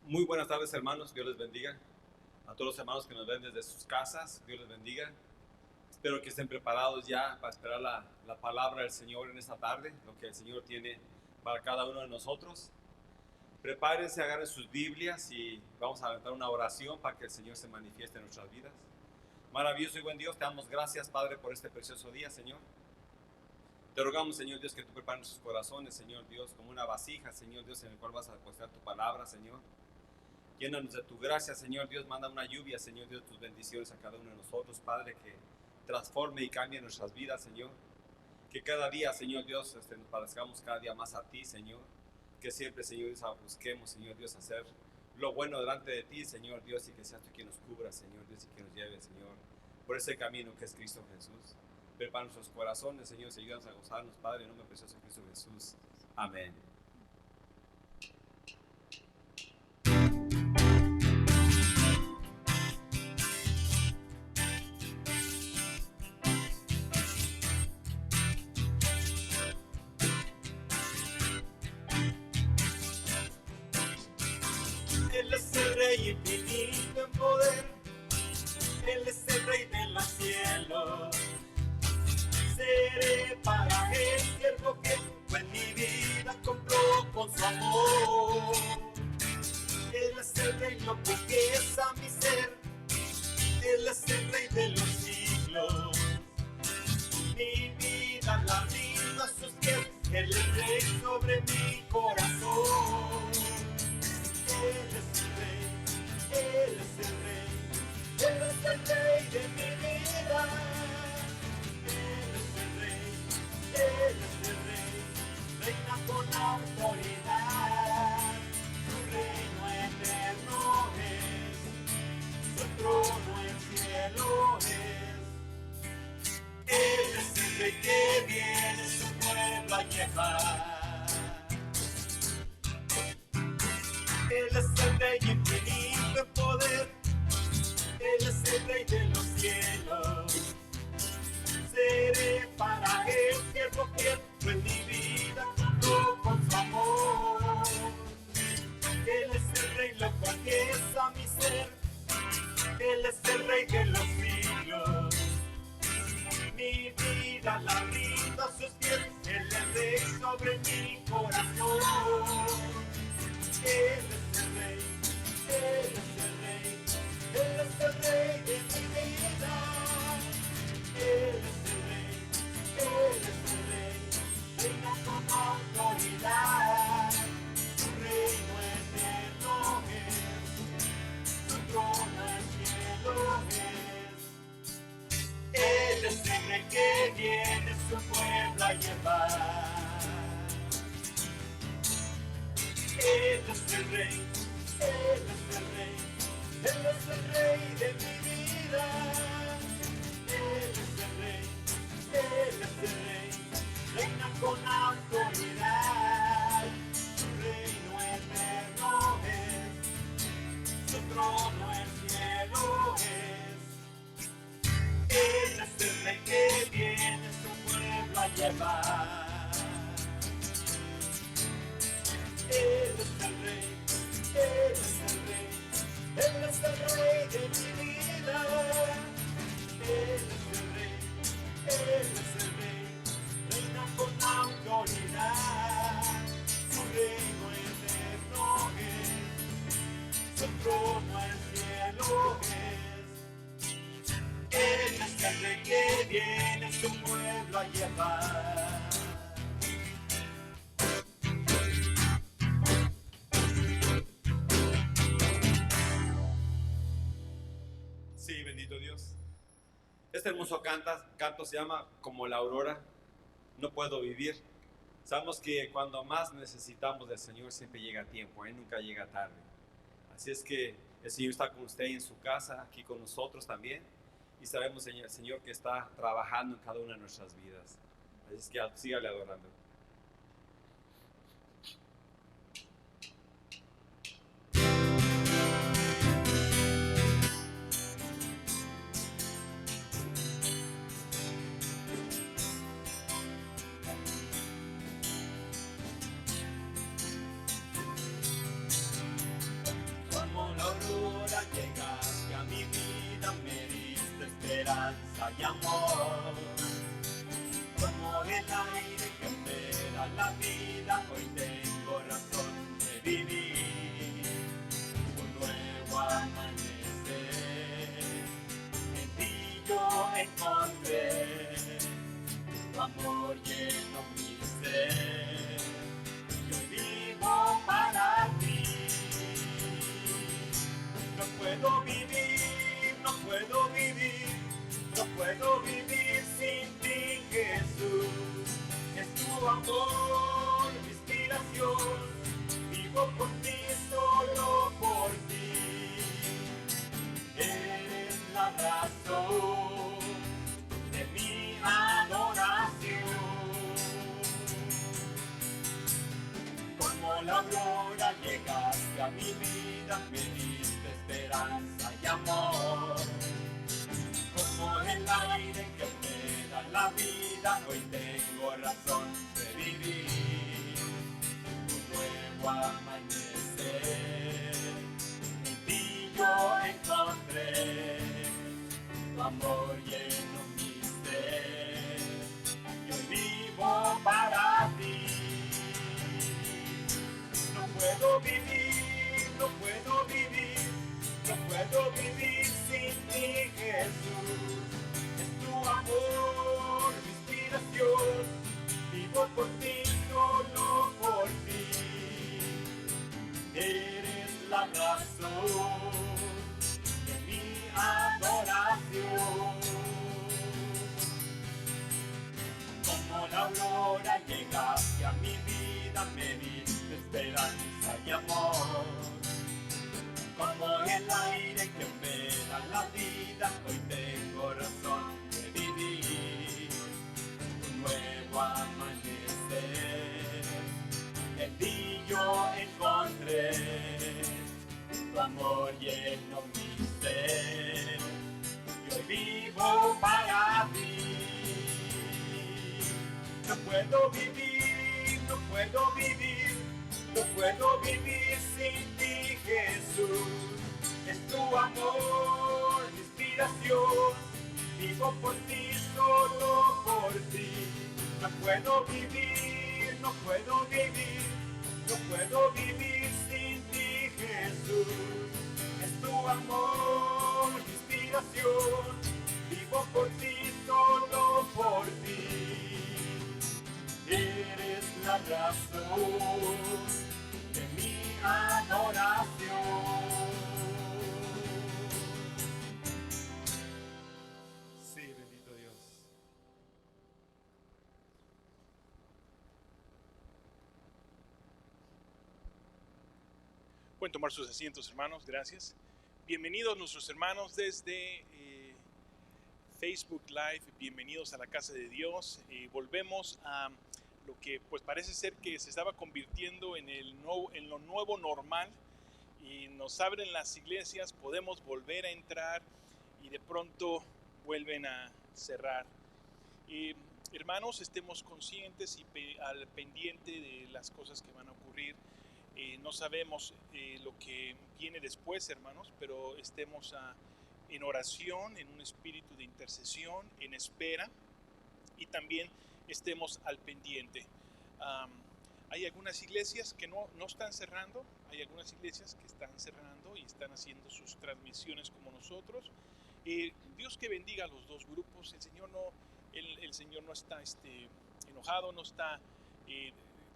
Muy buenas tardes, hermanos. Dios les bendiga. A todos los hermanos que nos ven desde sus casas, Dios les bendiga. Espero que estén preparados ya para esperar la palabra del Señor en esta tarde, lo que el Señor tiene para cada uno de nosotros. Prepárense, agarren sus Biblias y vamos a aventar una oración para que el Señor se manifieste en nuestras vidas. Maravilloso y buen Dios, te damos gracias, Padre, por este precioso día, Señor. Te rogamos, Señor Dios, que tú prepares nuestros corazones, Señor Dios, como una vasija, Señor Dios, en el cual vas a depositar tu palabra, Señor. Llénanos de tu gracia, Señor Dios, manda una lluvia, Señor Dios, tus bendiciones a cada uno de nosotros, Padre, que transforme y cambie nuestras vidas, Señor. Que cada día, Señor Dios, nos parezcamos cada día más a ti, Señor. Que siempre, Señor Dios, busquemos, Señor Dios, hacer lo bueno delante de ti, Señor Dios, y que seas tú quien nos cubra, Señor Dios, y que nos lleve, Señor, por ese camino que es Cristo Jesús. Prepara nuestros corazones, Señor, y ayúdanos a gozarnos, Padre, en nombre precioso de Cristo Jesús. Amén. Él es el Rey infinito en poder, Él es el Rey de los cielos. Seré para Él siervo que en mi vida compró con su amor. Él es el Rey, lo que es a mi ser, Él es el Rey de los siglos. Mi vida la rindo a sus pies, Él es Rey sobre mi corazón. Él es el Rey, Él es el Rey, Él es el Rey de mi vida. Él es el Rey, Él es el Rey, reina con autoridad. Su reino eterno es, su trono en cielo es. Él es el Rey que viene su pueblo a llevar. Él es el Rey infinito en poder, Él es el Rey de los cielos. Seré para Él siervo que en mi vida compró con su amor. Él es el Rey, lo cual es a mi ser, Él es el Rey de los siglos. Mi vida la rindo a sus pies, Él es Rey sobre mi corazón. Él es el Rey, Él es el Rey, Él es el Rey de mi vida. Él es el Rey, Él es el Rey, Él es el Rey, Él es el Rey, Él es el Rey de mi vida. Él es el Rey, Él es el Rey, reina con autoridad. Su reino eterno es, su trono el cielo es. Él es el Rey que viene su pueblo a llevar. Él es el Rey, Él es el Rey, Él es el Rey de mi vida. Él es el Rey, Él es el Rey, reina con autoridad. Su reino eterno es, su trono el cielo es. Él es el Rey que viene su pueblo a llevar. Sí, bendito Dios. Este hermoso canto se llama Como la aurora, no puedo vivir. Sabemos que cuando más necesitamos del Señor siempre llega a tiempo, nunca llega tarde. Así es que el Señor está con usted en su casa, aquí con nosotros también. Y sabemos, Señor, que está trabajando en cada una de nuestras vidas. Así es que sígale adorando. Llegaste a mi vida, me diste esperanza y amor. Como el aire que me da la vida, hoy tengo razón de vivir. Un nuevo amanecer, en ti yo encontré. Tu amor lleno mi ser, yo vivo para ti. No puedo vivir, no puedo vivir, no puedo vivir sin ti, Jesús. Es tu amor, mi inspiración, vivo por ti, solo por ti. Eres la razón de mi adoración. Como la aurora llegaste a mi vida, me diste esperanza y amor. Como el aire que me da la vida, hoy tengo razón de vivir. Un nuevo amanecer, en ti yo encontré. Tu amor lleno mi ser, y hoy vivo para ti. No puedo vivir, no puedo vivir, no puedo vivir sin ti, Jesús. Es tu amor, mi inspiración, vivo por ti, solo por ti. Eres la razón de mi adoración. Como la aurora llegaste a mi vida, me diste esperanza y amor. Como el aire que me da la vida, hoy tengo razón de vivir. Un nuevo amanecer, en ti yo encontré. Tu amor lleno mi ser, y hoy vivo para ti. No puedo vivir, no puedo vivir, no puedo vivir sin ti, Jesús. Es tu amor, mi inspiración, vivo por ti, solo por ti. No puedo vivir, no puedo vivir, no puedo vivir sin ti, Jesús. Es tu amor, mi inspiración, vivo por ti, solo por ti. Eres la razón de mi adoración. Sí, bendito Dios. Pueden tomar sus asientos, hermanos, gracias. Bienvenidos nuestros hermanos desde Facebook Live, bienvenidos a la casa de Dios. Volvemos a lo que pues parece ser que se estaba convirtiendo en lo nuevo normal, y nos abren las iglesias, podemos volver a entrar y de pronto vuelven a cerrar. Hermanos, estemos conscientes y al pendiente de las cosas que van a ocurrir. No sabemos lo que viene después, hermanos, pero estemos en oración, en un espíritu de intercesión, en espera, y también estemos al pendiente. Hay algunas iglesias que no están cerrando, hay algunas iglesias que están cerrando y están haciendo sus transmisiones como nosotros. Dios que bendiga a los dos grupos. El Señor no está enojado, no está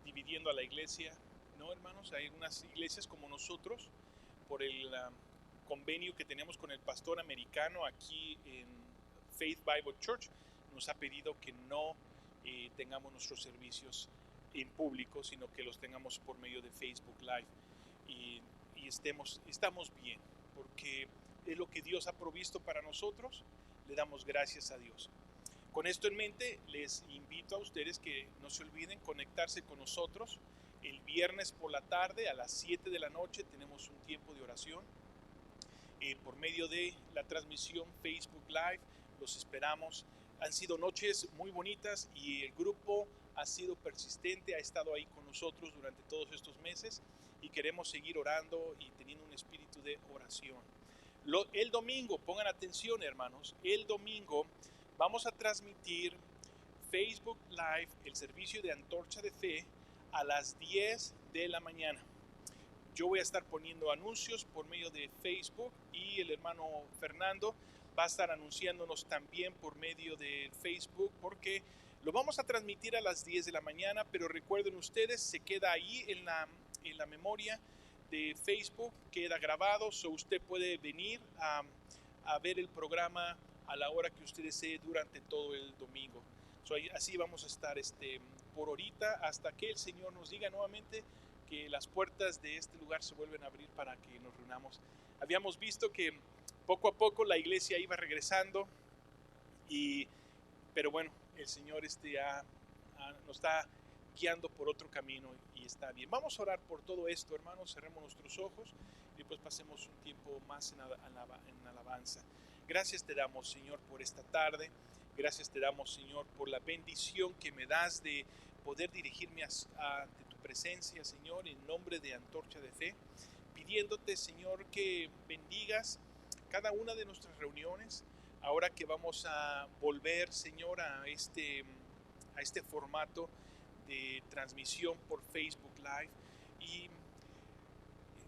dividiendo a la iglesia. No, hermanos, hay algunas iglesias como nosotros, por el convenio que tenemos con el pastor americano aquí en Faith Bible Church, nos ha pedido que no tengamos nuestros servicios en público, sino que los tengamos por medio de Facebook Live. Y estamos bien, porque es lo que Dios ha provisto para nosotros. Le damos gracias a Dios. Con esto en mente, les invito a ustedes que no se olviden conectarse con nosotros. El viernes por la tarde a las 7 de la noche tenemos un tiempo de oración por medio de la transmisión Facebook Live. Los esperamos. Han sido noches muy bonitas y el grupo ha sido persistente, ha estado ahí con nosotros durante todos estos meses, y queremos seguir orando y teniendo un espíritu de oración. El domingo, pongan atención, hermanos, el domingo vamos a transmitir Facebook Live, el servicio de Antorcha de Fe, a las 10 de la mañana. Yo voy a estar poniendo anuncios por medio de Facebook, y el hermano Fernando va a estar anunciándonos también por medio de Facebook, porque lo vamos a transmitir a las 10 de la mañana, pero recuerden ustedes, se queda ahí en la memoria de Facebook, queda grabado, so usted puede venir a ver el programa a la hora que usted desee durante todo el domingo. Así vamos a estar por ahorita, hasta que el Señor nos diga nuevamente que las puertas de este lugar se vuelven a abrir para que nos reunamos. Habíamos visto que poco a poco la iglesia iba regresando, pero bueno, el Señor nos está guiando por otro camino y está bien. Vamos a orar por todo esto, hermanos. Cerremos nuestros ojos y después pasemos un tiempo más en alabanza. Gracias te damos, Señor, por esta tarde. Gracias te damos, Señor, por la bendición que me das de poder dirigirme ante tu presencia, Señor, en nombre de Antorcha de Fe, pidiéndote, Señor, que bendigas cada una de nuestras reuniones. Ahora que vamos a volver, Señor, a este formato de transmisión por Facebook Live, y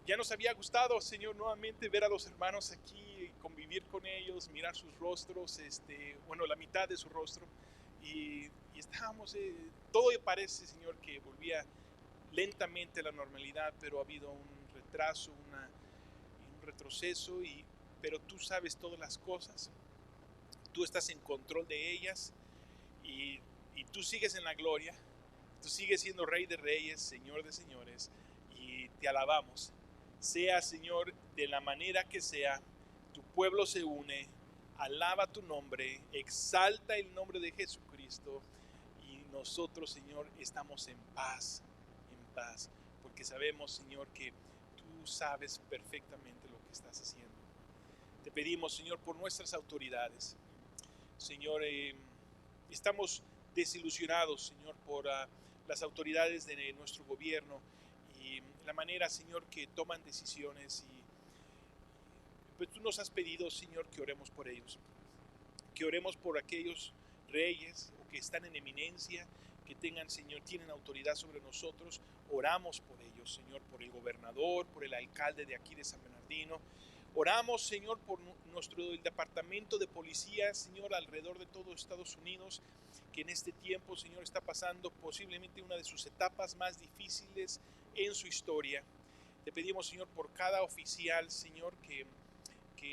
ya nos había gustado, Señor, nuevamente ver a los hermanos aquí, convivir con ellos, mirar sus rostros, la mitad de su rostro, y estábamos, todo parece, Señor, que volvía lentamente a la normalidad, pero ha habido un retraso, un retroceso, pero tú sabes todas las cosas, tú estás en control de ellas, y tú sigues en la gloria, tú sigues siendo Rey de Reyes, Señor de Señores, y te alabamos. Sea, Señor, de la manera que sea, tu pueblo se une, alaba tu nombre, exalta el nombre de Jesucristo, y nosotros, Señor, estamos en paz, porque sabemos, Señor, que tú sabes perfectamente lo que estás haciendo. Te pedimos, Señor, por nuestras autoridades. Señor, estamos desilusionados, Señor, por las autoridades de nuestro gobierno y la manera, Señor, que toman decisiones, y pues tú nos has pedido, Señor, que oremos por ellos, que oremos por aquellos reyes o que están en eminencia, que tengan, Señor, tienen autoridad sobre nosotros. Oramos por ellos, Señor, por el gobernador, por el alcalde de aquí de San Bernardino. Oramos, Señor, por el departamento de policía, Señor, alrededor de todo Estados Unidos, que en este tiempo, Señor, está pasando posiblemente una de sus etapas más difíciles en su historia. Te pedimos, Señor, por cada oficial, Señor, que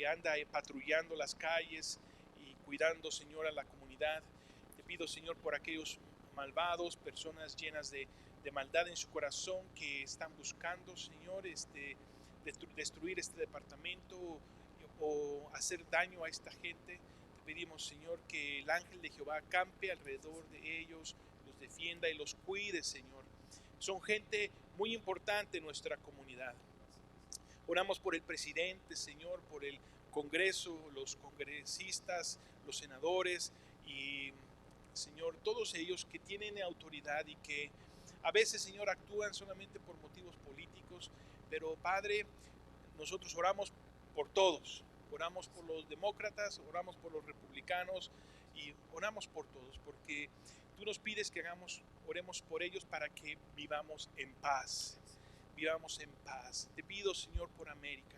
anda patrullando las calles y cuidando, Señor, a la comunidad. Te pido, Señor, por aquellos malvados, personas llenas de maldad en su corazón, que están buscando, Señor, destruir este departamento o hacer daño a esta gente. Te pedimos, Señor, que el ángel de Jehová campe alrededor de ellos, los defienda y los cuide, Señor. Son gente muy importante en nuestra comunidad. Oramos por el presidente, Señor, por el Congreso, los congresistas, los senadores y, Señor, todos ellos que tienen autoridad y que a veces, Señor, actúan solamente por motivos políticos. Pero, Padre, nosotros oramos por todos. Oramos por los demócratas, oramos por los republicanos y oramos por todos, porque tú nos pides que oremos por ellos para que vivamos en paz. Vivamos en paz. Te pido, Señor, por América,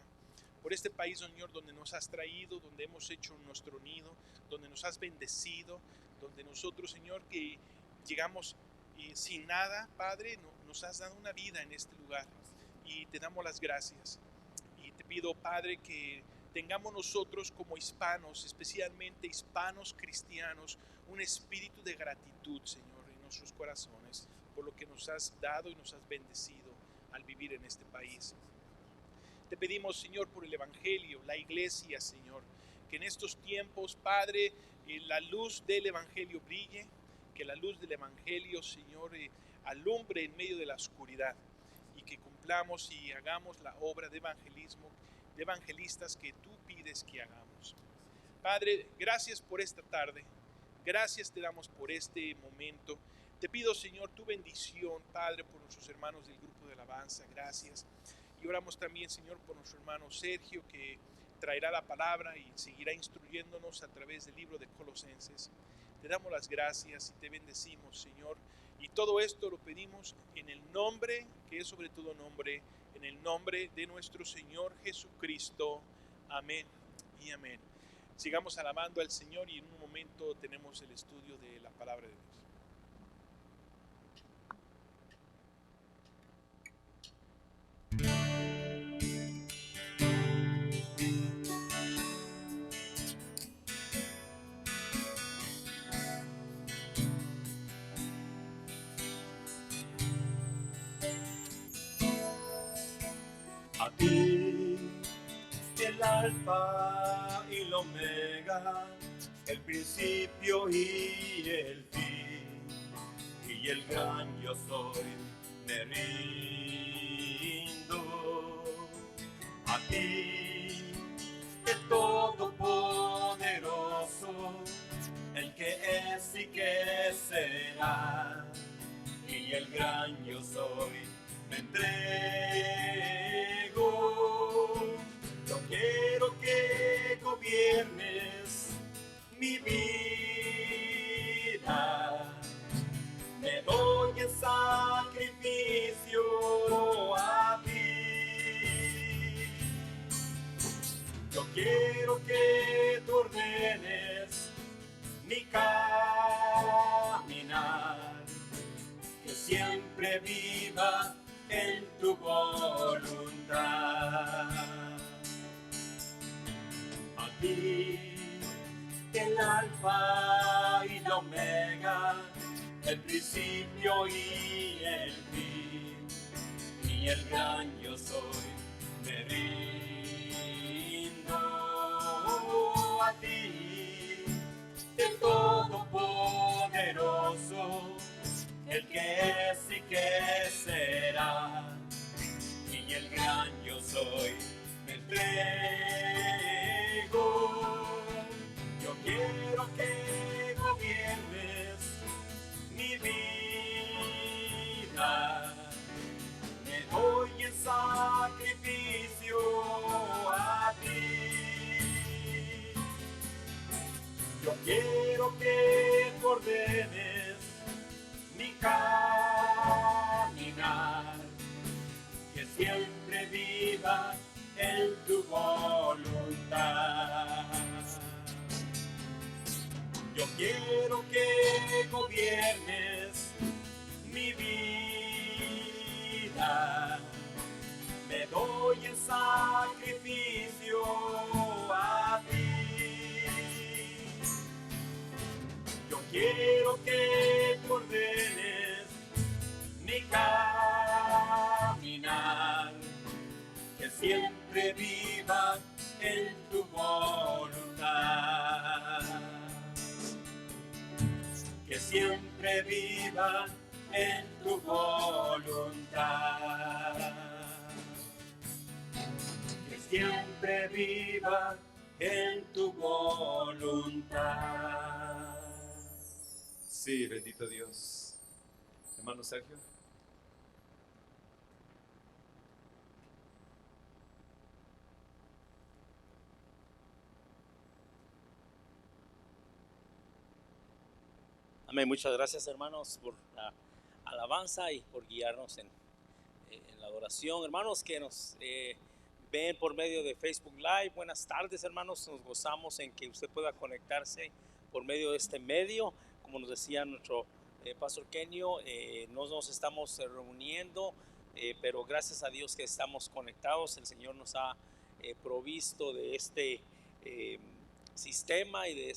por este país, Señor, donde nos has traído, donde hemos hecho nuestro nido, donde nos has bendecido, donde nosotros, Señor, que llegamos sin nada, Padre, nos has dado una vida en este lugar y te damos las gracias. Y te pido, Padre, que tengamos nosotros como hispanos, especialmente hispanos cristianos, un espíritu de gratitud, Señor, en nuestros corazones por lo que nos has dado y nos has bendecido al vivir en este país. Te pedimos, Señor, por el Evangelio, la iglesia, Señor, que en estos tiempos, Padre, la luz del Evangelio brille, que la luz del Evangelio, Señor, alumbre en medio de la oscuridad y que cumplamos y hagamos la obra de evangelismo, de evangelistas que tú pides que hagamos. Padre, gracias por esta tarde, gracias te damos por este momento. Te pido, Señor, tu bendición, Padre, por nuestros hermanos del grupo de alabanza, gracias. Y oramos también, Señor, por nuestro hermano Sergio, que traerá la palabra y seguirá instruyéndonos a través del libro de Colosenses. Te damos las gracias y te bendecimos, Señor. Y todo esto lo pedimos en el nombre, que es sobre todo nombre, en el nombre de nuestro Señor Jesucristo. Amén y amén. Sigamos alabando al Señor y en un momento tenemos el estudio de la palabra de Dios. A ti, el alfa y el omega, el principio y el fin, y el gran yo soy, me rindo. A ti, el todopoderoso, el que es y que será, y el gran yo soy, me entrego. Yo quiero que gobiernes mi vida. Me doy en sacrificio a ti. Yo quiero que tú ordenes mi caminar, que siempre viva en tu voluntad. A ti, el alfa y la omega, el principio y el fin, y el gran yo soy, me rindo. A ti, el todopoderoso, el que es y que será, y el gran yo soy, me entrego. Yo quiero que gobiernes mi vida. Me doy en sacrificio a ti. Yo quiero que tú ordenes mi caminar, que siempre viva en tu voluntad. Yo quiero que gobiernes mi vida. Me doy en sacrificio a ti. Yo quiero que tú ordenes mi caminar, que siempre viva en tu voluntad. Que siempre viva en tu voluntad. Que siempre viva en tu voluntad. Sí, bendito Dios. Hermano Sergio. Amén. Muchas gracias, hermanos, por la alabanza y por guiarnos en la adoración. Hermanos que nos ven por medio de Facebook Live, buenas tardes, hermanos. Nos gozamos en que usted pueda conectarse por medio de este medio. Como nos decía nuestro pastor Kenio, no nos estamos reuniendo, pero gracias a Dios que estamos conectados. El Señor nos ha provisto de este sistema y de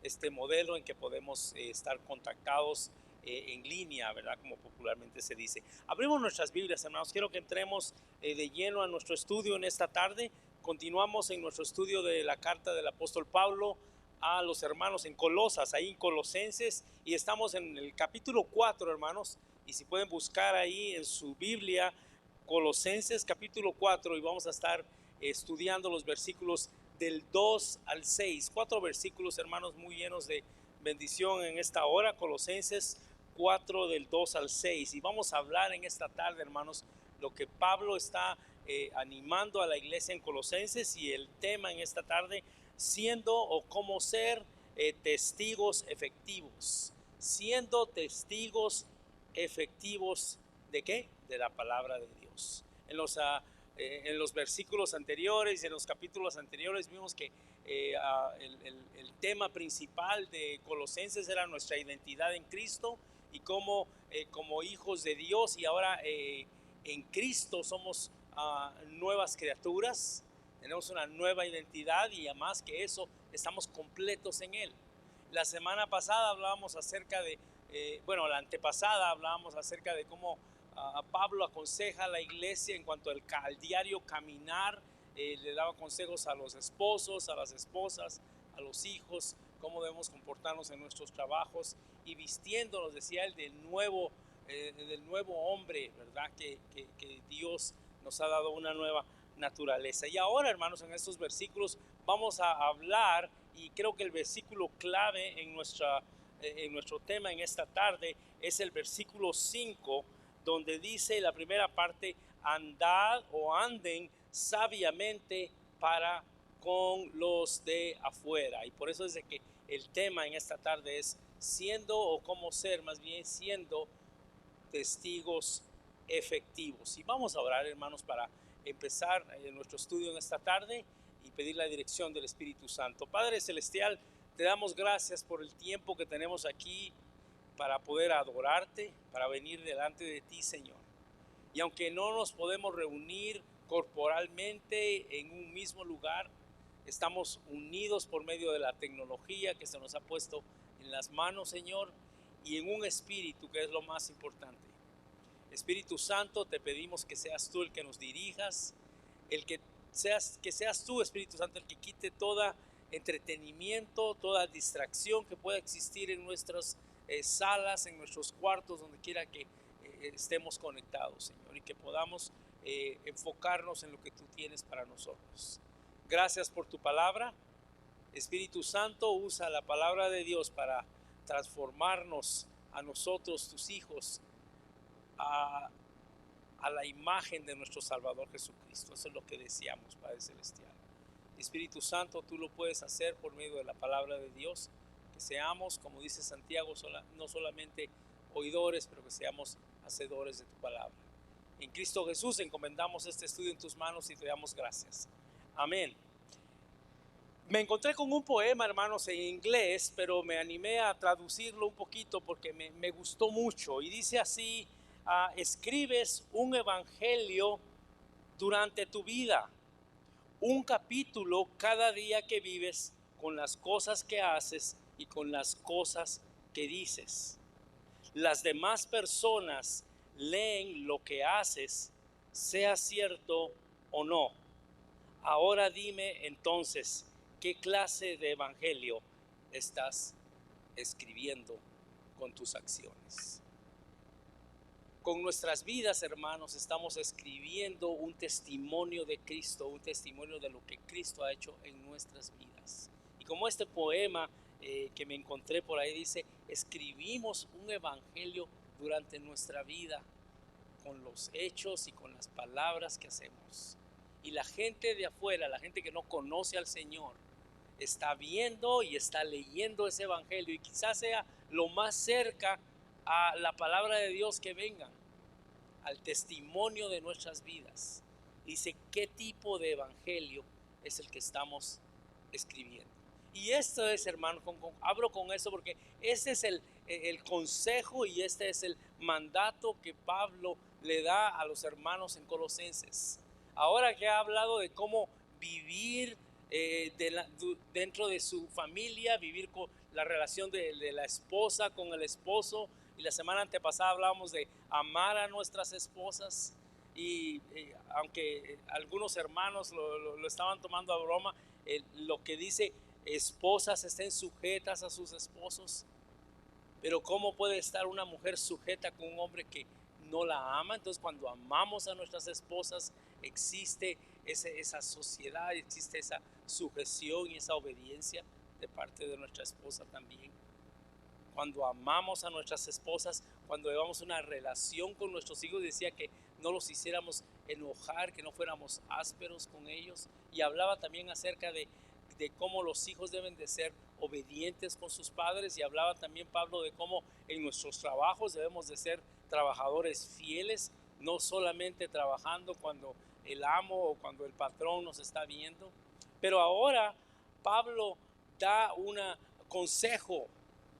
este modelo en que podemos estar contactados en línea, ¿verdad? Como popularmente se dice. Abrimos nuestras Biblias, hermanos. Quiero que entremos de lleno a nuestro estudio en esta tarde. Continuamos en nuestro estudio de la carta del apóstol Pablo a los hermanos en Colosas, ahí en Colosenses, y estamos en el capítulo 4, hermanos. Y si pueden buscar ahí en su Biblia, Colosenses capítulo 4, y vamos a estar estudiando los versículos del 2 al 6, 4 versículos, hermanos, muy llenos de bendición en esta hora. Colosenses 4 del 2 al 6, y vamos a hablar en esta tarde, hermanos, lo que Pablo está animando a la iglesia en Colosenses, y el tema en esta tarde, siendo o cómo ser testigos efectivos. Siendo testigos efectivos ¿de qué? De la palabra de Dios. En los versículos anteriores y en los capítulos anteriores vimos que el tema principal de Colosenses era nuestra identidad en Cristo, y como hijos de Dios, y ahora en Cristo somos nuevas criaturas, tenemos una nueva identidad, y además que eso estamos completos en Él. La semana pasada hablábamos acerca de, la antepasada hablábamos acerca de cómo Pablo aconseja a la iglesia en cuanto al diario caminar. Le daba consejos a los esposos, a las esposas, a los hijos, cómo debemos comportarnos en nuestros trabajos, y vistiéndonos, decía él, del nuevo hombre, ¿verdad? Que Dios nos ha dado una nueva naturaleza. Y ahora, hermanos, en estos versículos vamos a hablar, y creo que el versículo clave en nuestro tema en esta tarde es el versículo 5, donde dice la primera parte: andad o anden sabiamente para con los de afuera. Y por eso es de que el tema en esta tarde es siendo, o cómo ser, más bien siendo testigos efectivos. Y vamos a orar, hermanos, para empezar nuestro estudio en esta tarde y pedir la dirección del Espíritu Santo. Padre Celestial, te damos gracias por el tiempo que tenemos aquí para poder adorarte, para venir delante de ti, Señor. Y aunque no nos podemos reunir corporalmente en un mismo lugar, estamos unidos por medio de la tecnología que se nos ha puesto en las manos, Señor, y en un espíritu, que es lo más importante. Espíritu Santo, te pedimos que seas tú el que nos dirijas, que seas tú, Espíritu Santo, el que quite todo entretenimiento, toda distracción que pueda existir en nuestras salas, en nuestros cuartos, donde quiera que estemos conectados, Señor, y que podamos enfocarnos en lo que tú tienes para nosotros. Gracias por tu palabra. Espíritu Santo, usa la palabra de Dios para transformarnos a nosotros, tus hijos, a la imagen de nuestro Salvador Jesucristo. Eso es lo que deseamos, Padre Celestial. Espíritu Santo, tú lo puedes hacer por medio de la palabra de Dios, que seamos, como dice Santiago, no solamente oidores, pero que seamos hacedores de tu palabra. En Cristo Jesús encomendamos este estudio en tus manos y te damos gracias. Amén. Me encontré con un poema, hermanos, en inglés, pero me animé a traducirlo un poquito porque me gustó mucho, y dice así: escribes un evangelio durante tu vida, un capítulo cada día que vives, con las cosas que haces y con las cosas que dices. Las demás personas leen lo que haces, sea cierto o no? Ahora dime entonces, ¿qué clase de evangelio estás escribiendo con tus acciones? Con nuestras vidas, hermanos, estamos escribiendo un testimonio de Cristo, un testimonio de lo que Cristo ha hecho en nuestras vidas. Y como este poema que me encontré por ahí dice, escribimos un evangelio durante nuestra vida con los hechos y con las palabras que hacemos. Y la gente de afuera, la gente que no conoce al Señor, está viendo y está leyendo ese evangelio y quizás sea lo más cerca a la palabra de Dios que vengan, al testimonio de nuestras vidas. Dice, ¿qué tipo de evangelio es el que estamos escribiendo? Y esto es, hermano, hablo con eso porque este es el consejo y este es el mandato que Pablo le da a los hermanos en Colosenses. Ahora que ha hablado de cómo vivir dentro de su familia, vivir con la relación de la esposa con el esposo, y la semana antepasada hablábamos de amar a nuestras esposas, y aunque algunos hermanos lo estaban tomando a broma, lo que dice esposas estén sujetas a sus esposos, pero ¿cómo puede estar una mujer sujeta con un hombre que no la ama? Entonces, cuando amamos a nuestras esposas, existe esa sociedad, existe esa sujeción y esa obediencia de parte de nuestra esposa también. Cuando amamos a nuestras esposas, cuando llevamos una relación con nuestros hijos, decía que no los hiciéramos enojar, que no fuéramos ásperos con ellos, y hablaba también acerca de cómo los hijos deben de ser obedientes con sus padres, y hablaba también Pablo de cómo en nuestros trabajos debemos de ser trabajadores fieles, no solamente trabajando cuando el amo o cuando el patrón nos está viendo. Pero ahora Pablo da un consejo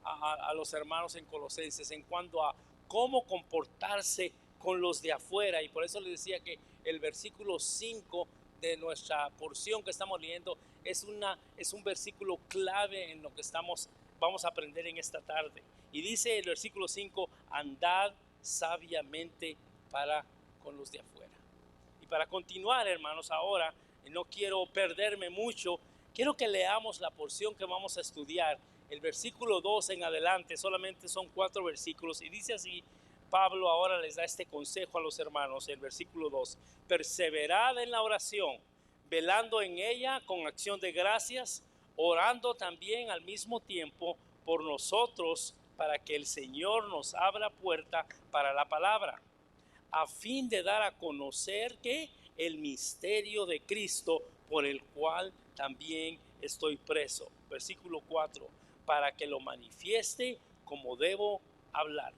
a los hermanos en Colosenses en cuanto a cómo comportarse con los de afuera, y por eso les decía que el versículo 5 de nuestra porción que estamos leyendo es un versículo clave en lo que vamos a aprender en esta tarde. Y dice el versículo 5, andad sabiamente para con los de afuera. Y para continuar, hermanos, ahora no quiero perderme mucho, quiero que leamos la porción que vamos a estudiar, el versículo 2 en adelante. Solamente son 4 versículos, y dice así: Pablo ahora les da este consejo a los hermanos. El versículo 2, perseverad en la oración, velando en ella con acción de gracias, orando también al mismo tiempo por nosotros, para que el Señor nos abra puerta para la palabra, a fin de dar a conocer que el misterio de Cristo, por el cual también estoy preso. Versículo 4, para que lo manifieste como debo hablar.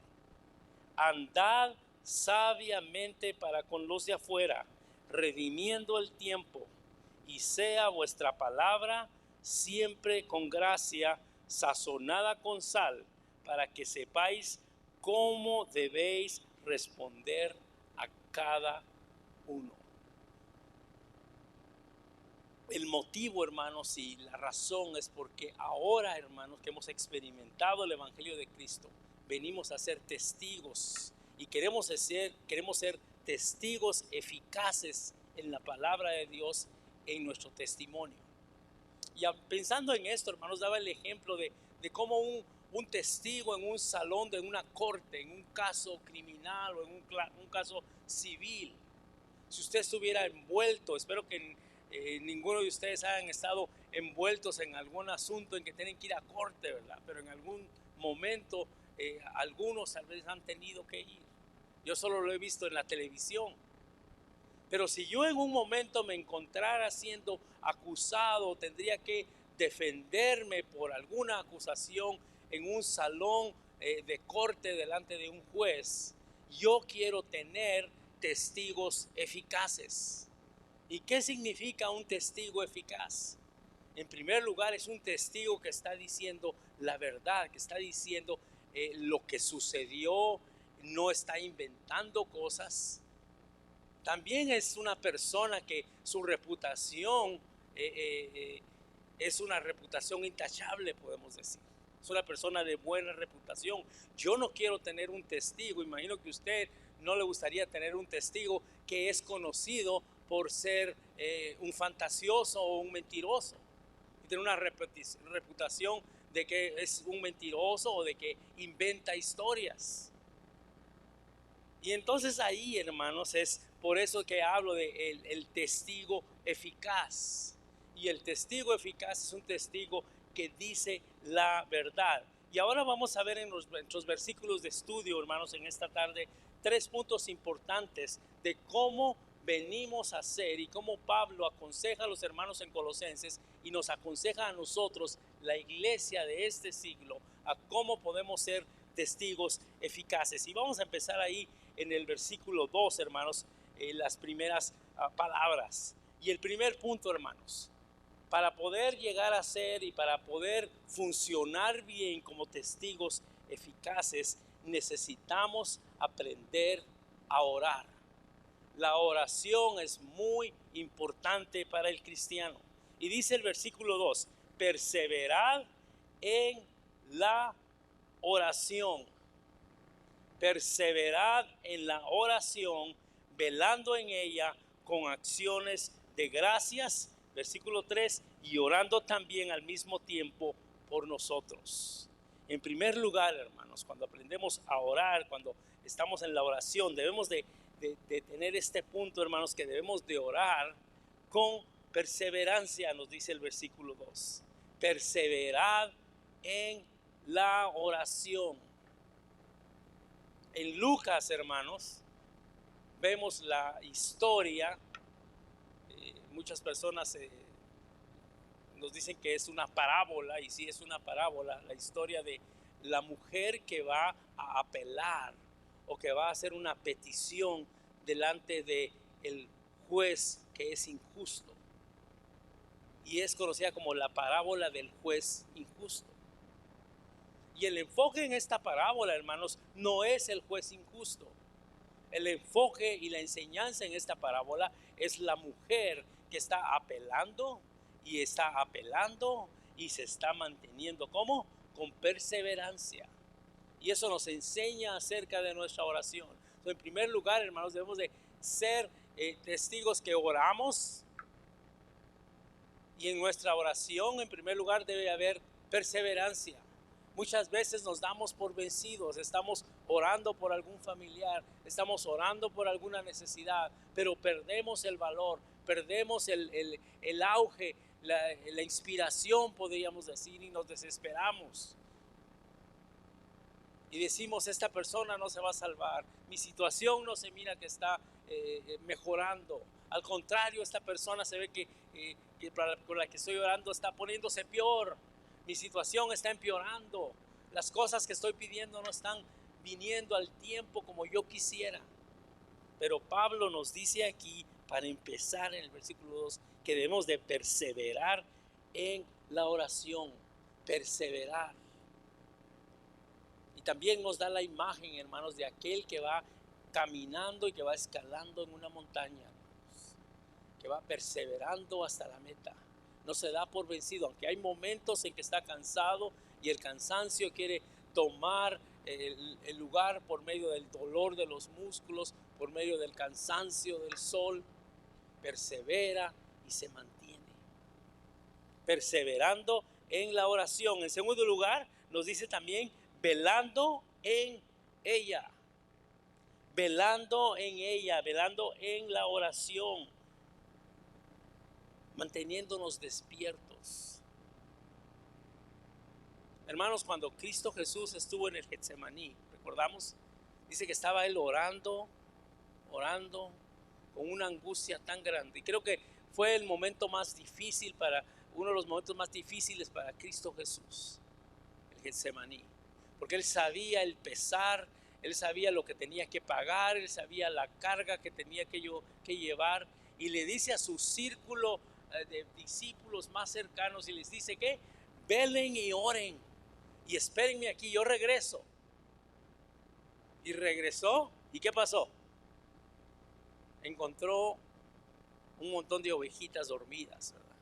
Andad sabiamente para con los de afuera, redimiendo el tiempo, y sea vuestra palabra siempre con gracia, sazonada con sal, para que sepáis cómo debéis responder a cada uno. El motivo, hermanos, y la razón es porque ahora, hermanos, que hemos experimentado el Evangelio de Cristo, venimos a ser testigos, y queremos ser testigos eficaces en la palabra de Dios, en nuestro testimonio. Y pensando en esto, hermanos, daba el ejemplo de cómo un testigo en un salón, en una corte, en un caso criminal o en un caso civil, si usted estuviera envuelto, espero que ninguno de ustedes hayan estado envueltos en algún asunto en que tienen que ir a corte, ¿verdad? Pero en algún momento algunos tal vez han tenido que ir. Yo solo lo he visto en la televisión. Pero si yo en un momento me encontrara siendo acusado, tendría que defenderme por alguna acusación en un salón de corte delante de un juez, yo quiero tener testigos eficaces. ¿Y qué significa un testigo eficaz? En primer lugar, es un testigo que está diciendo la verdad, que está diciendo lo que sucedió, no está inventando cosas. También es una persona que su reputación es una reputación intachable, podemos decir. Es una persona de buena reputación. Yo no quiero tener un testigo, imagino que a usted no le gustaría tener un testigo que es conocido por ser un fantasioso o un mentiroso. Y tiene una reputación de que es un mentiroso o de que inventa historias. Y entonces ahí, hermanos, es por eso que hablo de el testigo eficaz. Y el testigo eficaz es un testigo que dice la verdad. Y ahora vamos a ver en nuestros versículos de estudio, hermanos, en esta tarde, 3 puntos importantes de cómo venimos a ser y cómo Pablo aconseja a los hermanos en Colosenses y nos aconseja a nosotros, la iglesia de este siglo, a cómo podemos ser testigos eficaces. Y vamos a empezar ahí en el versículo 2, hermanos, las primeras palabras. Y el primer punto, hermanos, para poder llegar a ser y para poder funcionar bien como testigos eficaces, necesitamos aprender a orar. La oración es muy importante para el cristiano. Y dice el versículo 2, perseverad en la oración. Perseverad en la oración, velando en ella con acciones de gracias. Versículo 3, y orando también al mismo tiempo por nosotros. En primer lugar, hermanos, cuando aprendemos a orar, cuando estamos en la oración, debemos de tener este punto, hermanos, que debemos de orar con perseverancia, nos dice el versículo 2. Perseverad en la oración. En Lucas, hermanos, vemos la historia. Muchas personas nos dicen que es una parábola, y sí es una parábola, la historia de la mujer que va a apelar o que va a hacer una petición delante del juez que es injusto. Y es conocida como la parábola del juez injusto. Y el enfoque en esta parábola, hermanos, no es el juez injusto. El enfoque y la enseñanza en esta parábola es la mujer que está apelando y se está manteniendo. ¿Cómo? Con perseverancia. Y eso nos enseña acerca de nuestra oración. Entonces, en primer lugar, hermanos, debemos de ser testigos que oramos. Y en nuestra oración, en primer lugar, debe haber perseverancia. Muchas veces nos damos por vencidos, estamos orando por algún familiar, estamos orando por alguna necesidad, pero perdemos el valor, perdemos el auge, la inspiración, podríamos decir, y nos desesperamos. Y decimos, esta persona no se va a salvar, mi situación no se mira que está mejorando. Al contrario, esta persona se ve que con la que estoy orando está poniéndose peor. Mi situación está empeorando. Las cosas que estoy pidiendo no están viniendo al tiempo como yo quisiera. Pero Pablo nos dice aquí, para empezar en el versículo 2, que debemos de perseverar en la oración. Perseverar. Y también nos da la imagen, hermanos, de aquel que va caminando y que va escalando en una montaña, que va perseverando hasta la meta. No se da por vencido, aunque hay momentos en que está cansado y el cansancio quiere tomar el lugar por medio del dolor de los músculos, por medio del cansancio del sol. Persevera y se mantiene. Perseverando en la oración. En segundo lugar, nos dice también velando en ella. Velando en ella, velando en la oración. Manteniéndonos despiertos. Hermanos, cuando Cristo Jesús estuvo en el Getsemaní, recordamos, dice que estaba él orando con una angustia tan grande. Y creo que fue el momento más difícil uno de los momentos más difíciles para Cristo Jesús, el Getsemaní, porque él sabía el pesar, él sabía lo que tenía que pagar, él sabía la carga que tenía que llevar, y le dice a su círculo de discípulos más cercanos y les dice que velen y oren y espérenme aquí, yo regreso. Y regresó, ¿y qué pasó? Encontró un montón de ovejitas dormidas, ¿verdad?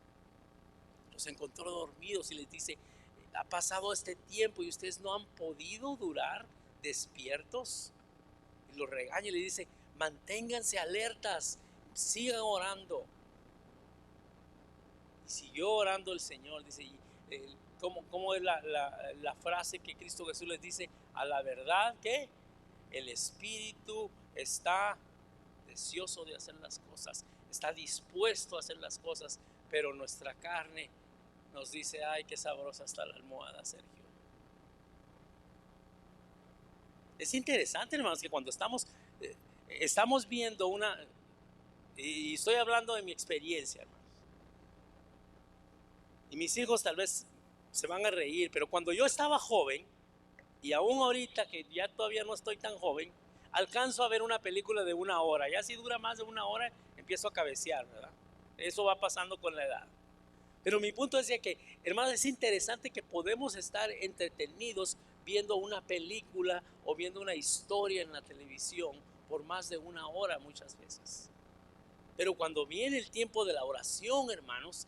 Los encontró dormidos y les dice, ha pasado este tiempo y ustedes no han podido durar despiertos. Y los regaña y les dice, manténganse alertas, sigan orando. Y siguió orando el Señor. Dice, ¿cómo es la frase que Cristo Jesús les dice? A la verdad que el Espíritu está deseoso de hacer las cosas, está dispuesto a hacer las cosas, pero nuestra carne nos dice, ay, qué sabrosa está la almohada, Sergio. Es interesante, hermanos, que cuando estamos viendo y estoy hablando de mi experiencia, hermanos, y mis hijos tal vez se van a reír, pero cuando yo estaba joven, y aún ahorita que ya todavía no estoy tan joven, alcanzo a ver una película de 1 hora. Ya si dura más de 1 hora, empiezo a cabecear, ¿verdad? Eso va pasando con la edad. Pero mi punto es que, hermanos, es interesante que podemos estar entretenidos viendo una película o viendo una historia en la televisión por más de 1 hora muchas veces. Pero cuando viene el tiempo de la oración, hermanos,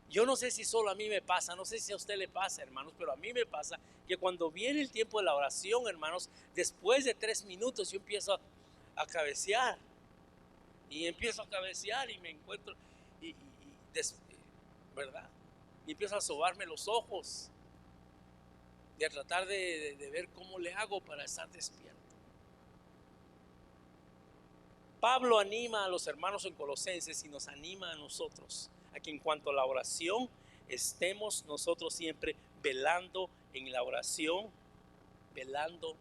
yo no sé si solo a mí me pasa, no sé si a usted le pasa, hermanos, pero a mí me pasa que cuando viene el tiempo de la oración, hermanos, después de 3 minutos yo empiezo a cabecear. Y empiezo a cabecear y me encuentro, ¿verdad? Y empiezo a sobarme los ojos y a tratar de ver cómo le hago para estar despierto. Pablo anima a los hermanos en Colosenses y nos anima a nosotros a que en cuanto a la oración estemos nosotros siempre velando en la oración, velando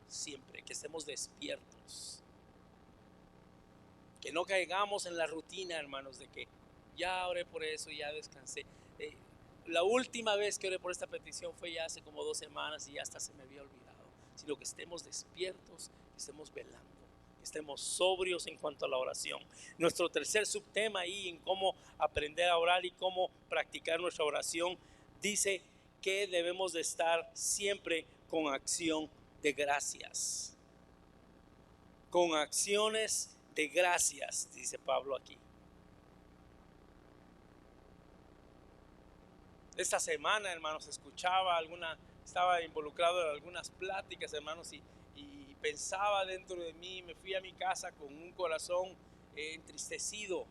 siempre, que estemos despiertos, que no caigamos en la rutina, hermanos, de que ya oré por eso, ya descansé. La última vez que oré por esta petición fue ya hace como 2 semanas y ya hasta se me había olvidado, sino que estemos despiertos, que estemos velando, estemos sobrios en cuanto a la oración. Nuestro tercer subtema ahí en cómo aprender a orar y cómo practicar nuestra oración dice que debemos de estar siempre con acción de gracias. Con acciones de gracias, dice Pablo aquí. Esta semana, hermanos, estaba involucrado en algunas pláticas, hermanos, y pensaba dentro de mí, me fui a mi casa con un corazón entristecido,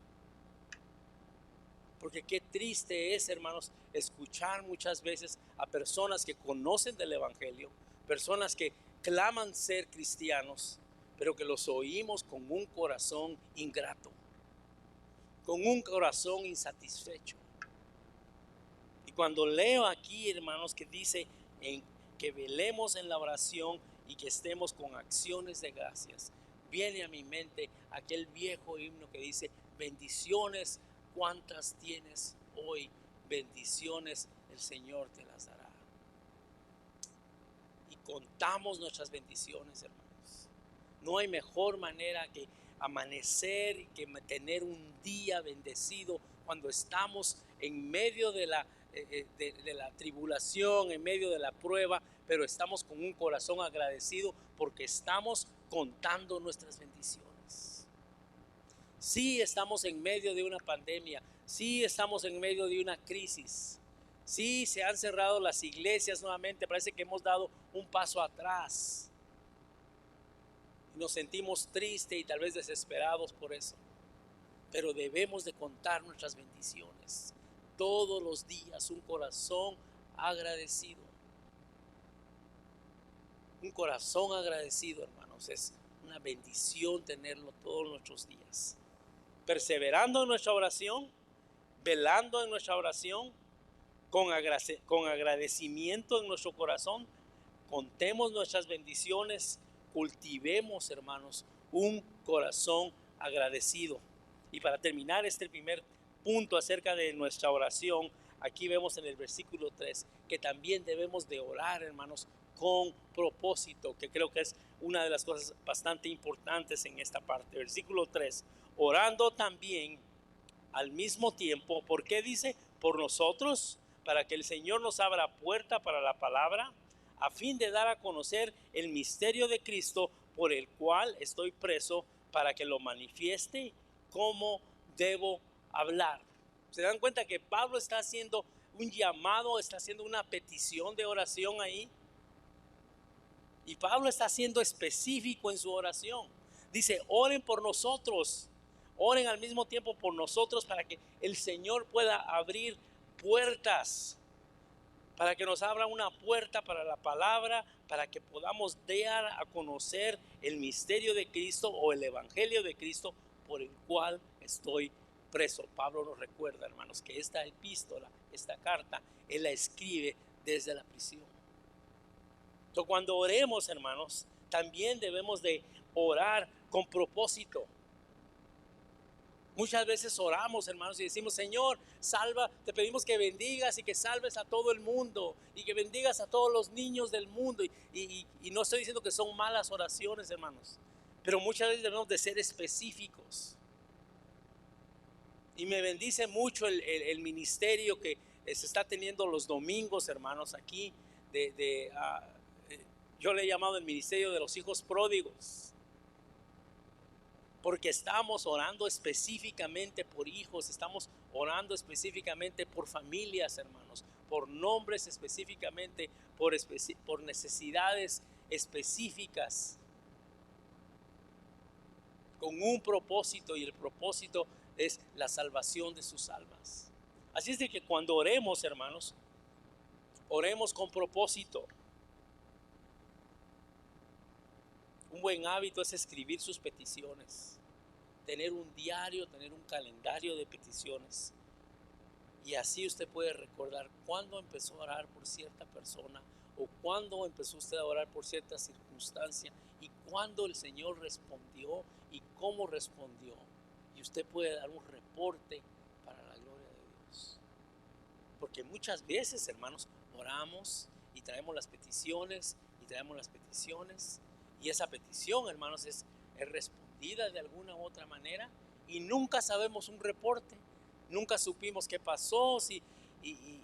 porque qué triste es, hermanos, escuchar muchas veces a personas que conocen del Evangelio, personas que claman ser cristianos, pero que los oímos con un corazón ingrato, con un corazón insatisfecho. Y cuando leo aquí, hermanos, que dice que velemos en la oración y que estemos con acciones de gracias, viene a mi mente aquel viejo himno que dice: bendiciones cuantas tienes hoy, bendiciones el Señor te las dará. Y contamos nuestras bendiciones, hermanos. No hay mejor manera que amanecer y que tener un día bendecido cuando estamos en medio de la tribulación, en medio de la prueba, pero estamos con un corazón agradecido porque estamos contando nuestras bendiciones. Sí, estamos en medio de una pandemia, sí, estamos en medio de una crisis, sí, se han cerrado las iglesias nuevamente, parece que hemos dado un paso atrás. Nos sentimos tristes y tal vez desesperados por eso, pero debemos de contar nuestras bendiciones todos los días. Un corazón agradecido, un corazón agradecido, hermanos, es una bendición tenerlo todos nuestros días. Perseverando en nuestra oración, velando en nuestra oración, con agradecimiento en nuestro corazón, contemos nuestras bendiciones. Cultivemos, hermanos, un corazón agradecido. Y para terminar este primer punto acerca de nuestra oración, aquí vemos en el versículo 3 que también debemos de orar, hermanos, con propósito, que creo que es una de las cosas bastante importantes en esta parte. Versículo 3, orando también al mismo tiempo, ¿por qué dice? Por nosotros, para que el Señor nos abra puerta para la palabra, a fin de dar a conocer el misterio de Cristo, por el cual estoy preso, para que lo manifieste cómo debo hablar. ¿Se dan cuenta que Pablo está haciendo un llamado, está haciendo una petición de oración ahí? Y Pablo está siendo específico en su oración. Dice: oren por nosotros, Oren al mismo tiempo por nosotros para que el Señor pueda abrir puertas, para que nos abra una puerta para la palabra, para que podamos dar a conocer el misterio de Cristo o el evangelio de Cristo por el cual estoy preso. Pablo nos recuerda, hermanos, que esta epístola, esta carta, él la escribe desde la prisión. Entonces, cuando oremos, hermanos, también debemos de orar con propósito. Muchas veces oramos, hermanos, y decimos: Señor, salva, te pedimos que bendigas y que salves a todo el mundo y que bendigas a todos los niños del mundo. Y no estoy diciendo que son malas oraciones, hermanos, pero muchas veces debemos de ser específicos. Y me bendice mucho el ministerio que se está teniendo los domingos, hermanos, aquí. Yo le he llamado el ministerio de los hijos pródigos, porque estamos orando específicamente por hijos, estamos orando específicamente por familias, hermanos, por nombres específicamente, por necesidades específicas, con un propósito, y el propósito es la salvación de sus almas. Así es de que cuando oremos, hermanos, oremos con propósito. Un buen hábito es escribir sus peticiones, tener un diario, tener un calendario de peticiones. Y así usted puede recordar cuándo empezó a orar por cierta persona, o cuándo empezó usted a orar por cierta circunstancia, y cuándo el Señor respondió y cómo respondió. Y usted puede dar un reporte para la gloria de Dios. Porque muchas veces, hermanos, oramos y traemos las peticiones y esa petición, hermanos, es respondida de alguna u otra manera, y nunca sabemos un reporte, nunca supimos qué pasó. Y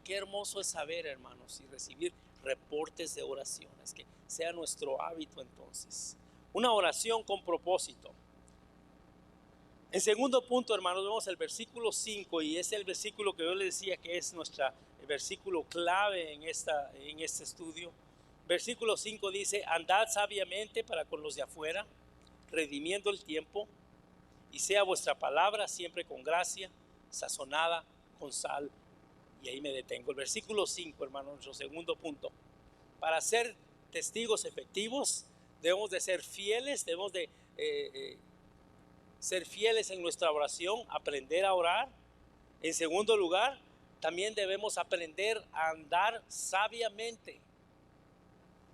qué hermoso es saber, hermanos, y recibir reportes de oraciones, que sea nuestro hábito. Entonces, una oración con propósito. En segundo punto, hermanos, vemos el versículo 5, y es el versículo que yo les decía que es el versículo clave en este estudio. Versículo 5 dice: andad sabiamente para con los de afuera, redimiendo el tiempo, y sea vuestra palabra siempre con gracia, sazonada con sal. Y ahí me detengo. El versículo 5, hermanos, nuestro segundo punto. Para ser testigos efectivos, debemos de ser fieles, debemos de ser fieles en nuestra oración, aprender a orar. En segundo lugar, también debemos aprender a andar sabiamente.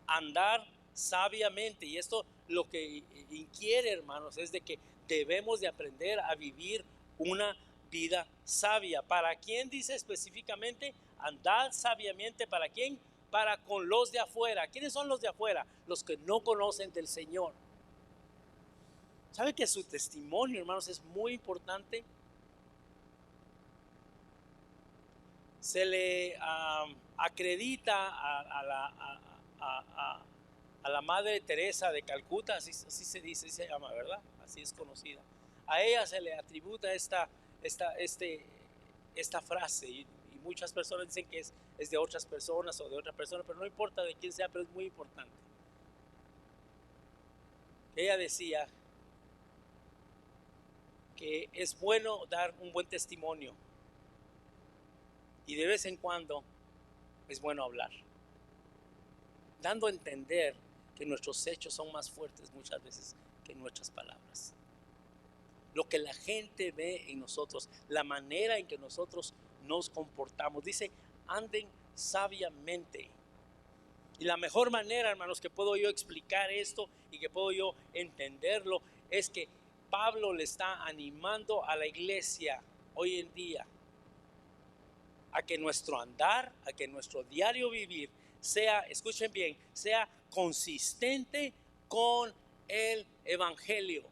Andar sabiamente. Y esto lo que inquiere, hermanos, es de que debemos de aprender a vivir una vida sabia. ¿Para quién dice específicamente? Andad sabiamente. ¿Para quién? Para con los de afuera. ¿Quiénes son los de afuera? Los que no conocen del Señor. ¿Sabe que su testimonio, hermanos, es muy importante? Se le acredita a la Madre Teresa de Calcuta, así se dice, así se llama, ¿verdad? Así es conocida. A ella se le atributa esta frase, y muchas personas dicen que es de otras personas o de otra persona, pero no importa de quién sea, pero es muy importante. Ella decía que es bueno dar un buen testimonio, y de vez en cuando es bueno hablar, dando a entender que nuestros hechos son más fuertes muchas veces que nuestras palabras. Lo que la gente ve en nosotros, la manera en que nosotros nos comportamos. Dice: anden sabiamente. Y la mejor manera, hermanos, que puedo yo explicar esto y que puedo yo entenderlo, es que Pablo le está animando a la iglesia hoy en día a que nuestro andar, a que nuestro diario vivir sea, escuchen bien, sea consistente con el evangelio.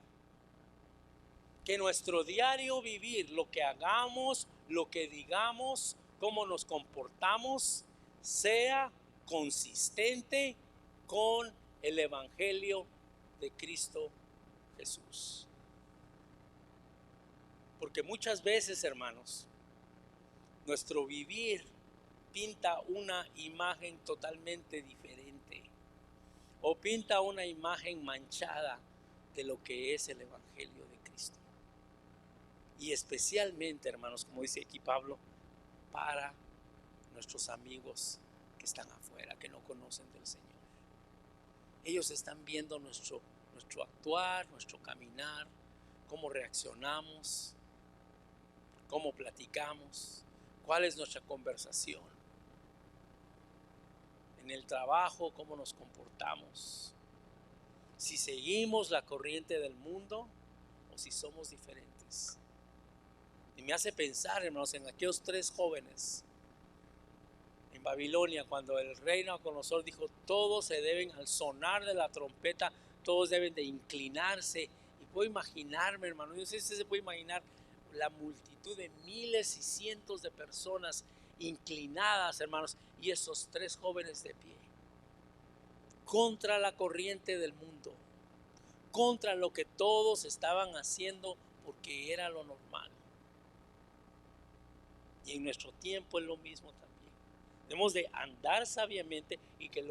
Que nuestro diario vivir, lo que hagamos, lo que digamos, cómo nos comportamos, sea consistente con el evangelio de Cristo Jesús. Porque muchas veces, hermanos, nuestro vivir pinta una imagen totalmente diferente, o pinta una imagen manchada de lo que es el evangelio de Cristo. Y especialmente, hermanos, como dice aquí Pablo, para nuestros amigos que están afuera, que no conocen del Señor. Ellos están viendo nuestro actuar, nuestro caminar, cómo reaccionamos, cómo platicamos, cuál es nuestra conversación. En el trabajo, cómo nos comportamos. Si seguimos la corriente del mundo o si somos diferentes. Y me hace pensar, hermanos, en aquellos 3 jóvenes en Babilonia, cuando el rey Nabucodonosor dijo: todos se deben, al sonar de la trompeta, todos deben de inclinarse. Y puedo imaginarme, hermano, yo no sé si se puede imaginar la multitud de miles y cientos de personas inclinadas, hermanos, y esos 3 jóvenes de pie, contra la corriente del mundo, contra lo que todos estaban haciendo, porque era lo normal. Y en nuestro tiempo es lo mismo también. Debemos de andar sabiamente, y que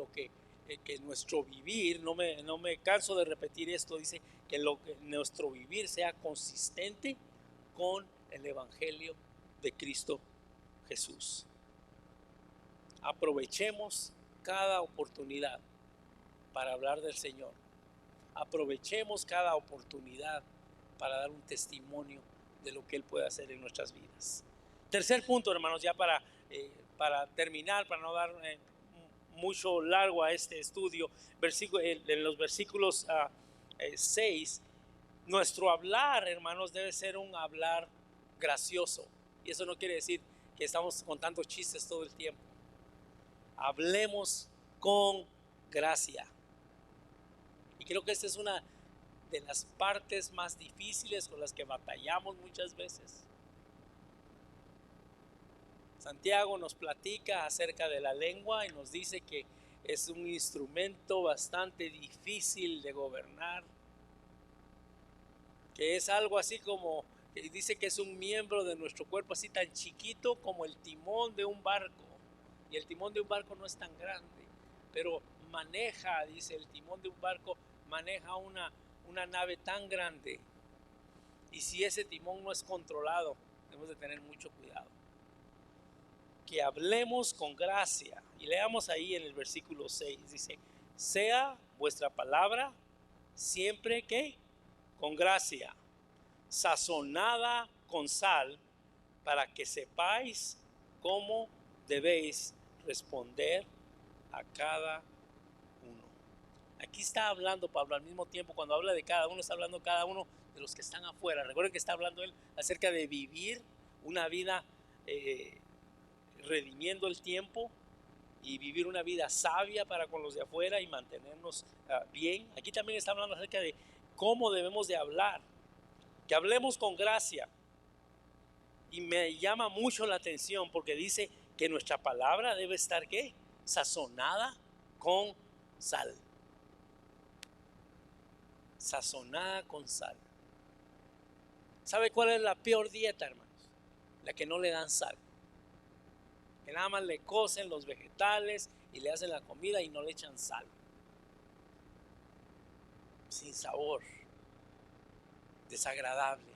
nuestro vivir, no me canso de repetir esto, dice que nuestro vivir sea consistente con el evangelio de Cristo Jesús. Aprovechemos cada oportunidad para hablar del Señor. Aprovechemos cada oportunidad para dar un testimonio de lo que Él puede hacer en nuestras vidas. Tercer punto, hermanos, ya para terminar, para no dar mucho largo a este estudio, en los versículos 6, nuestro hablar, hermanos, debe ser un hablar gracioso. Y eso no quiere decir que estamos contando chistes todo el tiempo. Hablemos con gracia. Y creo que esta es una de las partes más difíciles con las que batallamos muchas veces. Santiago nos platica acerca de la lengua y nos dice que es un instrumento bastante difícil de gobernar, que es algo así como, dice que es un miembro de nuestro cuerpo así tan chiquito como el timón de un barco. Y el timón de un barco no es tan grande, pero maneja, dice, el timón de un barco maneja una nave tan grande. Y si ese timón no es controlado, debemos de tener mucho cuidado. Que hablemos con gracia. Y leamos ahí en el versículo 6, dice: sea vuestra palabra siempre que con gracia, sazonada con sal, para que sepáis cómo debéis responder a cada uno. Aquí está hablando Pablo al mismo tiempo, cuando habla de cada uno, está hablando cada uno de los que están afuera. Recuerden que está hablando él acerca de vivir una vida redimiendo el tiempo y vivir una vida sabia para con los de afuera y mantenernos bien. Aquí también está hablando acerca de cómo debemos de hablar, que hablemos con gracia. Y me llama mucho la atención porque dice que nuestra palabra debe estar ¿qué? Sazonada con sal. Sazonada con sal. ¿Sabe cuál es la peor dieta, hermanos? La que no le dan sal. Que nada más le cocen los vegetales y le hacen la comida y no le echan sal. Sin sabor. Desagradable.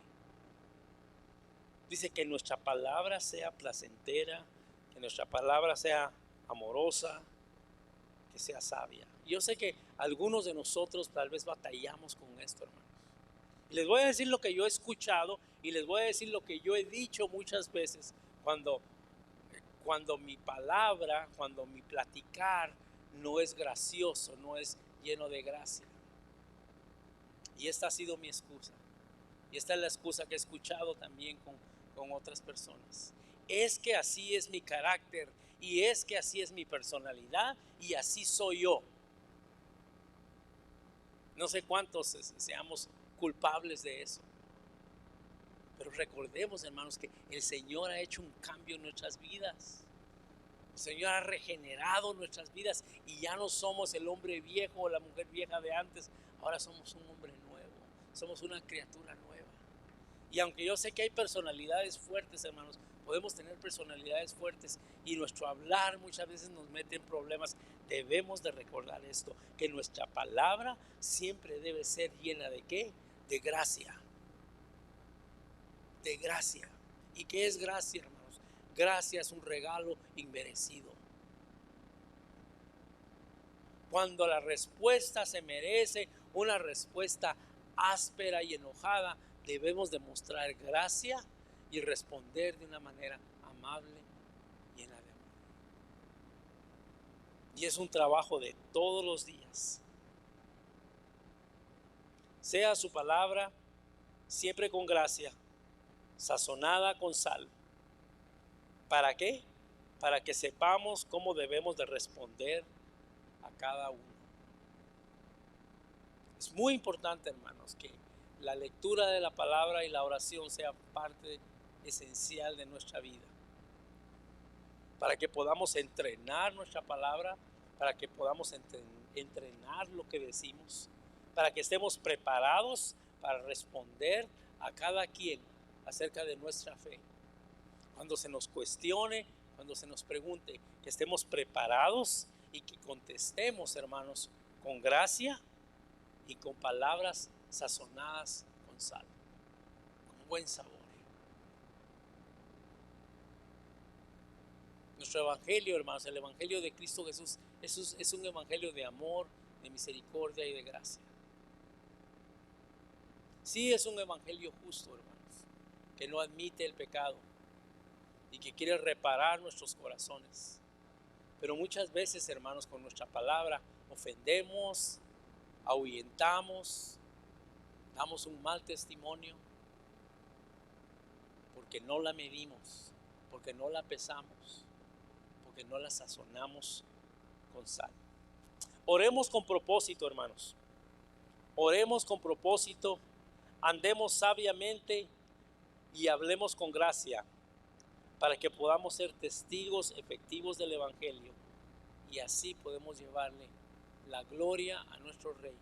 Dice que nuestra palabra sea placentera, que nuestra palabra sea amorosa, que sea sabia. Yo sé que algunos de nosotros tal vez batallamos con esto, hermanos. Y les voy a decir lo que yo he escuchado y les voy a decir lo que yo he dicho muchas veces cuando mi palabra, cuando mi platicar no es gracioso, no es lleno de gracia. Y esta ha sido mi excusa. Y esta es la excusa que he escuchado también con otras personas. Es que así es mi carácter, y es que así es mi personalidad, y así soy yo. No sé cuántos seamos culpables de eso. Pero recordemos, hermanos, que el Señor ha hecho un cambio en nuestras vidas. El Señor ha regenerado nuestras vidas y ya no somos el hombre viejo o la mujer vieja de antes. Ahora somos un hombre nuevo. Somos una criatura nueva. Y aunque yo sé que hay personalidades fuertes, hermanos, podemos tener personalidades fuertes y nuestro hablar muchas veces nos mete en problemas. Debemos de recordar esto, que nuestra palabra siempre debe ser llena de ¿qué? De gracia. de gracia. ¿Y qué es gracia, hermanos? Gracia es un regalo inmerecido. Cuando la respuesta se merece una respuesta áspera y enojada, debemos demostrar gracia y responder de una manera amable, llena de amor. Y es un trabajo de todos los días. Sea su palabra siempre con gracia, sazonada con sal. ¿Para qué? Para que sepamos cómo debemos de responder a cada uno. Es muy importante, hermanos, que la lectura de la palabra y la oración sea parte esencial de nuestra vida. Para que podamos entrenar nuestra palabra, para que podamos entrenar lo que decimos, para que estemos preparados para responder a cada quien acerca de nuestra fe. Cuando se nos cuestione, cuando se nos pregunte, que estemos preparados y que contestemos, hermanos, con gracia y con palabras sazonadas con sal, con buen sabor. Nuestro evangelio, hermanos, el evangelio de Cristo Jesús es un evangelio de amor, de misericordia y de gracia. Sí, es un evangelio justo, hermanos, que no admite el pecado y que quiere reparar nuestros corazones. Pero muchas veces, hermanos, con nuestra palabra ofendemos, ahuyentamos, damos un mal testimonio porque no la medimos, porque no la pesamos, porque no la sazonamos con sal. Oremos con propósito, hermanos. Oremos con propósito, andemos sabiamente y hablemos con gracia para que podamos ser testigos efectivos del evangelio y así podemos llevarle la gloria a nuestro Rey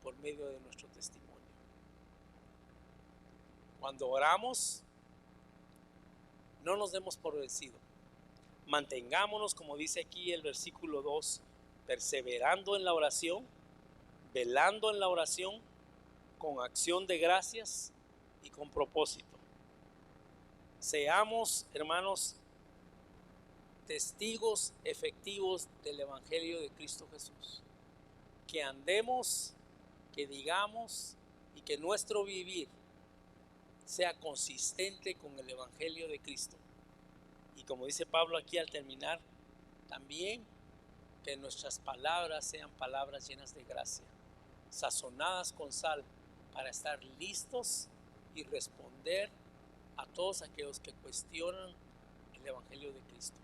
por medio de nuestro testimonio. Cuando oramos, no nos demos por vencido. Mantengámonos, como dice aquí el versículo 2, perseverando en la oración, velando en la oración, con acción de gracias y con propósito. Seamos, hermanos, testigos efectivos del evangelio de Cristo Jesús. Que andemos, que digamos y que nuestro vivir sea consistente con el evangelio de Cristo. Y como dice Pablo aquí al terminar, también que nuestras palabras sean palabras llenas de gracia, sazonadas con sal, para estar listos y responder a todos aquellos que cuestionan el evangelio de Cristo.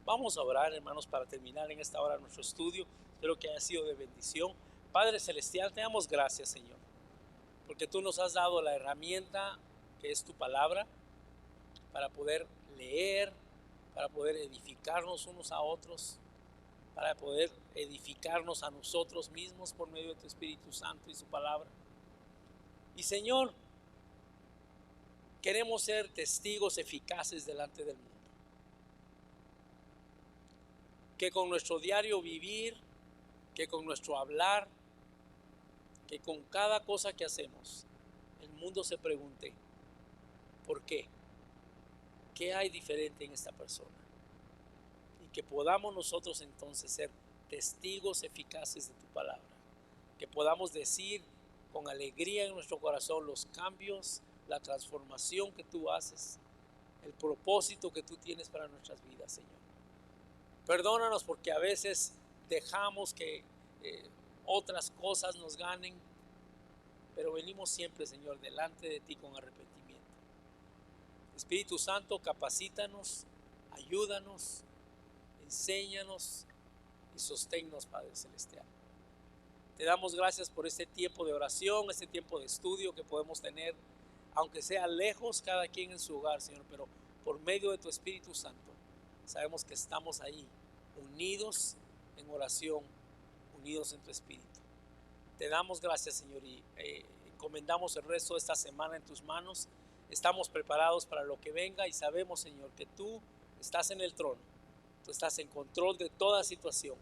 Vamos a orar, hermanos, para terminar en esta hora nuestro estudio. Espero que haya sido de bendición. Padre Celestial, te damos gracias, Señor, porque tú nos has dado la herramienta que es tu palabra para poder leer, para poder edificarnos unos a otros, para poder edificarnos a nosotros mismos por medio de tu Espíritu Santo y su palabra. Y Señor, queremos ser testigos eficaces delante del mundo. Que con nuestro diario vivir, que con nuestro hablar, que con cada cosa que hacemos, el mundo se pregunte, ¿por qué? ¿Qué hay diferente en esta persona? Y que podamos nosotros entonces ser testigos eficaces de tu palabra. Que podamos decir con alegría en nuestro corazón los cambios, la transformación que tú haces, el propósito que tú tienes para nuestras vidas, Señor. Perdónanos porque a veces dejamos que otras cosas nos ganen, pero venimos siempre, Señor, delante de ti con arrepentimiento. Espíritu Santo, capacítanos, ayúdanos, enséñanos y sosténnos, Padre Celestial. Te damos gracias por este tiempo de oración, este tiempo de estudio que podemos tener, aunque sea lejos cada quien en su hogar, Señor, pero por medio de tu Espíritu Santo sabemos que estamos ahí, unidos en oración, unidos en tu Espíritu. Te damos gracias, Señor, y encomendamos el resto de esta semana en tus manos. Estamos preparados para lo que venga y sabemos, Señor, que tú estás en el trono, tú estás en control de toda situación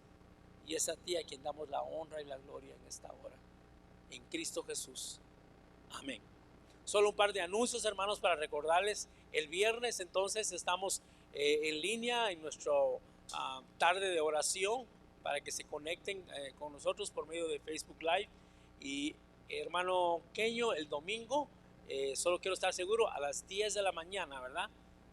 y es a ti a quien damos la honra y la gloria en esta hora. En Cristo Jesús. Amén. Solo un par de anuncios, hermanos, para recordarles. El viernes entonces estamos en línea en nuestro tarde de oración para que se conecten con nosotros por medio de Facebook Live. Y hermano Keño, el domingo, solo quiero estar seguro, a las 10 de la mañana, ¿verdad?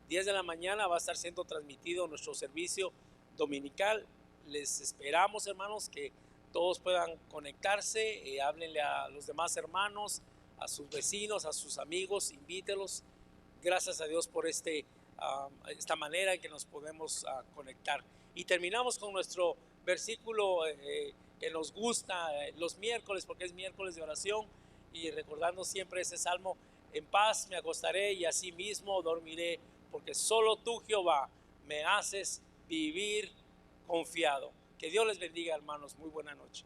10 de la mañana va a estar siendo transmitido nuestro servicio dominical. Les esperamos, hermanos, que todos puedan conectarse, háblenle a los demás hermanos, a sus vecinos, a sus amigos, invítelos. Gracias a Dios por esta manera en que nos podemos conectar. Y terminamos con nuestro versículo que nos gusta los miércoles, porque es miércoles de oración, y recordando siempre ese salmo: en paz me acostaré y así mismo dormiré, porque solo tú, Jehová, me haces vivir confiado. Que Dios les bendiga, hermanos. Muy buena noche.